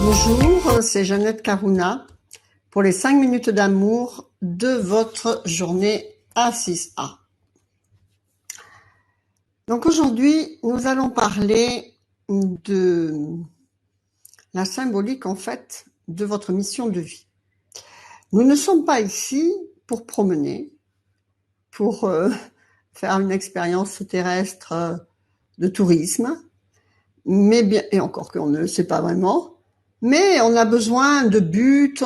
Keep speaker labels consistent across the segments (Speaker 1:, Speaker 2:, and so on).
Speaker 1: Bonjour, c'est Jeannette Karuna pour les 5 minutes d'amour de votre journée A6A. Donc aujourd'hui, nous allons parler de la symbolique en fait de votre mission de vie. Nous ne sommes pas ici pour promener, pour faire une expérience terrestre de tourisme, mais bien, et encore qu'on ne le sait pas vraiment. Mais on a besoin de but,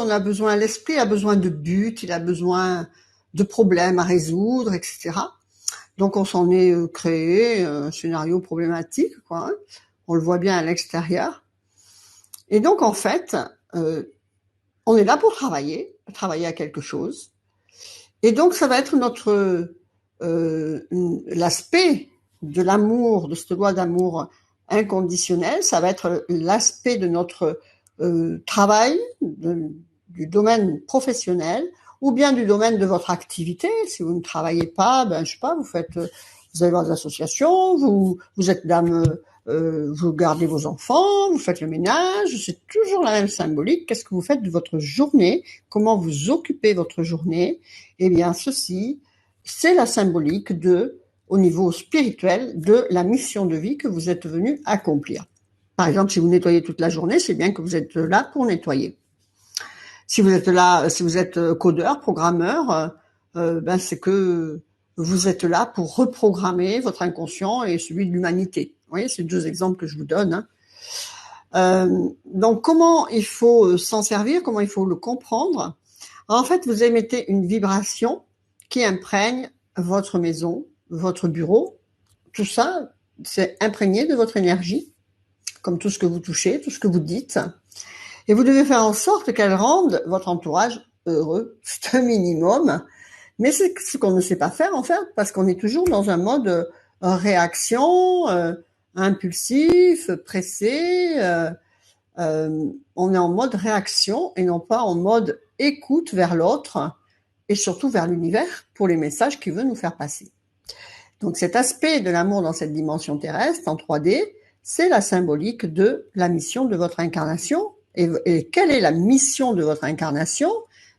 Speaker 1: l'esprit a besoin de but, il a besoin de problèmes à résoudre, etc. Donc on s'en est créé un scénario problématique, quoi. Hein. On le voit bien à l'extérieur. Et donc en fait, on est là pour travailler à quelque chose. Et donc ça va être l'aspect de l'amour, de cette loi d'amour inconditionnel, ça va être l'aspect de notre travail, du domaine professionnel, ou bien du domaine de votre activité. Si vous ne travaillez pas, je sais pas, vous allez voir des associations, vous êtes dame, vous gardez vos enfants, vous faites le ménage, c'est toujours la même symbolique. Qu'est-ce que vous faites de votre journée? Comment vous occupez votre journée? Eh bien, ceci, c'est la symbolique au niveau spirituel, de la mission de vie que vous êtes venu accomplir. Par exemple, si vous nettoyez toute la journée, c'est bien que vous êtes là pour nettoyer. Si vous êtes codeur, programmeur, c'est que vous êtes là pour reprogrammer votre inconscient et celui de l'humanité. Vous voyez, c'est 2 exemples que je vous donne. Donc, comment il faut s'en servir, comment il faut le comprendre? En fait, vous émettez une vibration qui imprègne votre maison, votre bureau. Tout ça, c'est imprégné de votre énergie, comme tout ce que vous touchez, tout ce que vous dites. Et vous devez faire en sorte qu'elle rende votre entourage heureux, c'est un minimum. Mais c'est ce qu'on ne sait pas faire, en fait, parce qu'on est toujours dans un mode réaction, impulsif, pressé. On est en mode réaction et non pas en mode écoute vers l'autre et surtout vers l'univers pour les messages qu'il veut nous faire passer. Donc cet aspect de l'amour dans cette dimension terrestre, en 3D, c'est la symbolique de la mission de votre incarnation. Et quelle est la mission de votre incarnation?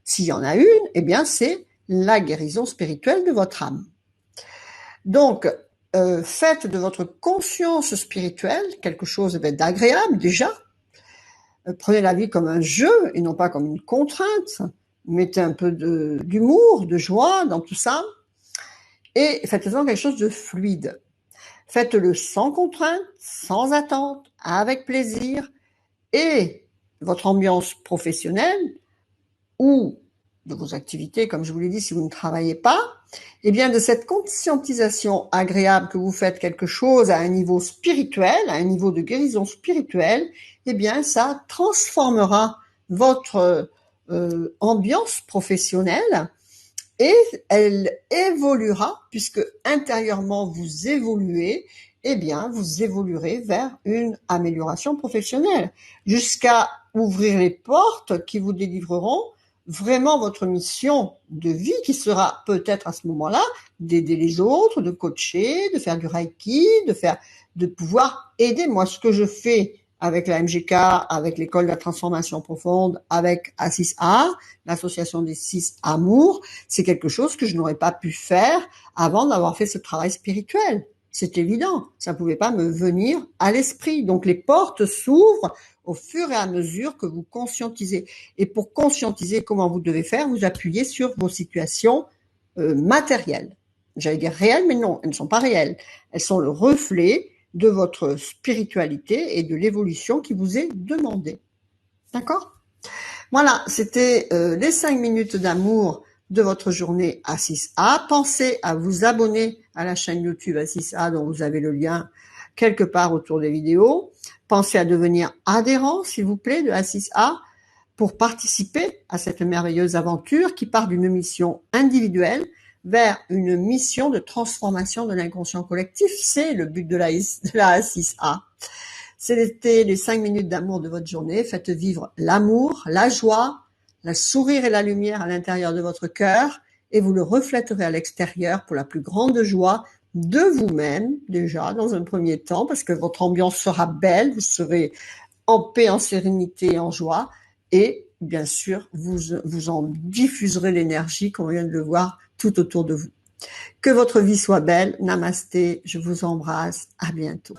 Speaker 1: S'il y en a une, eh bien c'est la guérison spirituelle de votre âme. Donc, faites de votre conscience spirituelle quelque chose d'agréable déjà. Prenez la vie comme un jeu et non pas comme une contrainte. Mettez un peu d'humour, de joie dans tout ça. Et faites-en quelque chose de fluide. Faites-le sans contrainte, sans attente, avec plaisir. Et votre ambiance professionnelle ou de vos activités, comme je vous l'ai dit, si vous ne travaillez pas, eh bien de cette conscientisation agréable que vous faites quelque chose à un niveau spirituel, à un niveau de guérison spirituelle, eh bien ça transformera votre ambiance professionnelle et elle évoluera, puisque intérieurement vous évoluez, eh bien vous évoluerez vers une amélioration professionnelle, jusqu'à ouvrir les portes qui vous délivreront vraiment votre mission de vie, qui sera peut-être à ce moment-là d'aider les autres, de coacher, de faire du Reiki, de pouvoir aider. Moi, ce que je fais avec la MGK, avec l'école de la transformation profonde, avec A6A, l'association des 6 amours, c'est quelque chose que je n'aurais pas pu faire avant d'avoir fait ce travail spirituel. C'est évident, ça ne pouvait pas me venir à l'esprit. Donc les portes s'ouvrent au fur et à mesure que vous conscientisez. Et pour conscientiser comment vous devez faire, vous appuyez sur vos situations matérielles. J'allais dire réelles, mais non, elles ne sont pas réelles. Elles sont le reflet de votre spiritualité et de l'évolution qui vous est demandée. D'accord? Voilà, c'était les 5 minutes d'amour de votre journée A6A. Pensez à vous abonner à la chaîne YouTube A6A dont vous avez le lien quelque part autour des vidéos. Pensez à devenir adhérent, s'il vous plaît, de A6A pour participer à cette merveilleuse aventure qui part d'une mission individuelle vers une mission de transformation de l'inconscient collectif. C'est le but de la A6A. C'était les 5 minutes d'amour de votre journée. Faites vivre l'amour, la joie, le sourire et la lumière à l'intérieur de votre cœur et vous le reflèterez à l'extérieur pour la plus grande joie de vous-même, déjà, dans un premier temps, parce que votre ambiance sera belle, vous serez en paix, en sérénité, en joie. Et bien sûr, vous en diffuserez l'énergie, comme on vient de le voir, tout autour de vous. Que votre vie soit belle. Namasté, je vous embrasse. À bientôt.